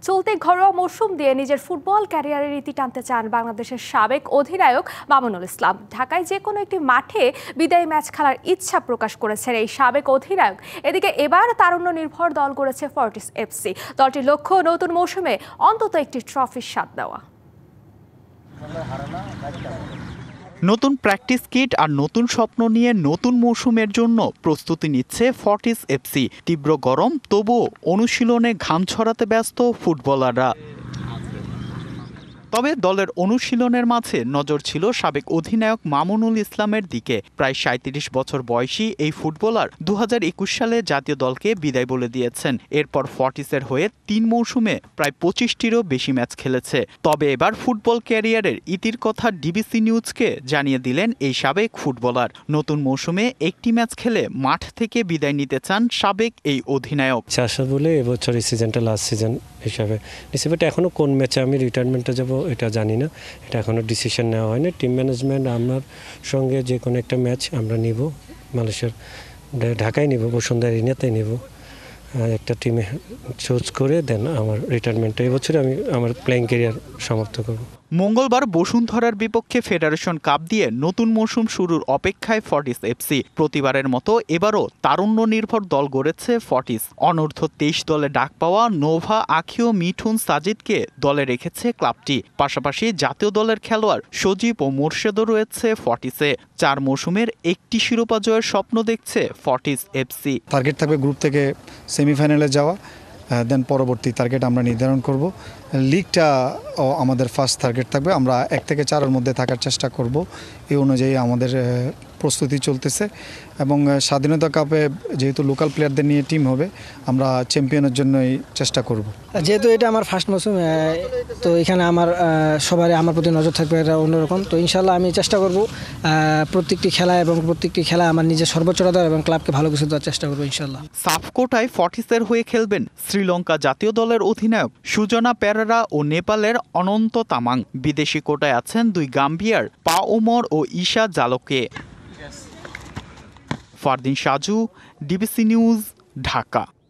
চলতি ঘরোয়া মৌসুম দিয়ে নিজের ফুটবল ক্যারিয়ারের ইতি টানতে চান বাংলাদেশের সাবেক অধিনায়ক মামুনুল ইসলাম। ঢাকায় যে কোনো একটি মাঠে বিদায়ী ম্যাচ খেলার ইচ্ছা প্রকাশ করেছেন এই সাবেক অধিনায়ক। এদিকে এবার তারুণ্য নির্ভর দল গড়েছে ফর্টিস এফসি। দলটির লক্ষ্য নতুন মৌসুমে অন্তত একটি ট্রফির স্বাদ দেওয়া। নতুন প্র্যাকটিস কিট আর নতুন স্বপ্ন নিয়ে নতুন মৌসুমের জন্য প্রস্তুতি নিচ্ছে ফর্টিস এফসি। তীব্র গরম, তবুও অনুশীলনে ঘাম ছড়াতে ব্যস্ত ফুটবলাররা। তবে দলের অনুশীলনের মাঝে নজর ছিল সাবেক অধিনায়ক মামুনুল ইসলামের দিকে। প্রায় ৩৭ বছর বয়সী এই ফুটবলার ২০২১ সালে জাতীয় দলকে বিদায় বলে দিয়েছেন। এরপর ফর্টিসের হয়ে ৩ মৌসুমে প্রায় ২৫টিরও বেশি ম্যাচ খেলেছে। তবে এবার ফুটবল ক্যারিয়ারের ইতির কথা ডিবিসি নিউজকে জানিয়ে দিলেন এই সাবেক ফুটবলার। নতুন মৌসুমে একটি ম্যাচ খেলে মাঠ থেকে বিদায় নিতে চান সাবেক এই অধিনায়ক। আশা বলে এবছর এই সিজনটা লাস্ট সিজন হিসাবে নিচ্ছি, বাট এখনও কোন ম্যাচে আমি রিটায়ারমেন্টে যাব এটা জানি না, এটা এখনও ডিসিশন নেওয়া হয়নি। টিম ম্যানেজমেন্ট আমার সঙ্গে যে কোনো একটা ম্যাচ আমরা নিব, মালয়েশিয়ার ঢাকায় নিব, বসুন্ধরা এরিনাতে নিব, একটা টিমে চুজ করে দেন আমার রিটায়ারমেন্টটা এবছরে আমি আমার প্লেয়িং ক্যারিয়ার সমাপ্ত করব। মঙ্গলবার বসুন্ধরার বিপক্ষে ফেডারেশন কাপ দিয়ে নতুন মৌসুম শুরুর অপেক্ষায় ফর্টিস এফসি। প্রতিবারের মতো এবারও তারুণ্য নির্ভর দল গড়েছে ফর্টিস। অনূর্ধ্ব ২৩ দলে ডাক পাওয়া নোভা আখিও, মিঠুন, সাজিদকে দলে রেখেছে ক্লাবটি। পাশাপাশি জাতীয় দলের খেলোয়াড় সজীব ও মোর্শেদও রয়েছে ফর্টিসে। ৪ মৌসুমের একটি শিরোপা জয়ের স্বপ্ন দেখছে ফর্টিস এফসি। টার্গেট থাকবে গ্রুপ থেকে সেমিফাইনালে যাওয়া, দেন পরবর্তী টার্গেট আমরা নির্ধারণ করব। লিগটা আমাদের ফার্স্ট টার্গেট থাকবে, আমরা ১ থেকে 4-এর মধ্যে থাকার চেষ্টা করব। এই অনুযায়ী আমাদের প্রস্তুতি চলতেছে এবং স্বাধীনতা কাপে যেহেতু লোকাল প্লেয়ারদের নিয়ে টিম হবে, আমরা চ্যাম্পিয়নের জন্যই চেষ্টা করব। যেহেতু এটা আমার ফার্স্ট মৌসুম, তো এখানে আমার সবারই আমার প্রতি নজর থাকবে এটা অন্যরকম। তো ইনশাল্লাহ আমি চেষ্টা করব প্রত্যেকটি খেলা আমার নিজের সর্বোচ্চটা দেওয়ার এবং ক্লাবকে ভালো কিছু দেওয়ার চেষ্টা করবো ইনশাল্লাহ। সাফ কোটায় ফর্টিসের হয়ে খেলবেন শ্রীলঙ্কা জাতীয় দলের অধিনায়ক সুজনা পেরেরা ও নেপালের অনন্ত তামাং। বিদেশি কোটায় আছেন 2 গাম্বিয়ার পা ওমর ও ঈশা জালোকে। Fardin Saju, DBC news, Dhaka.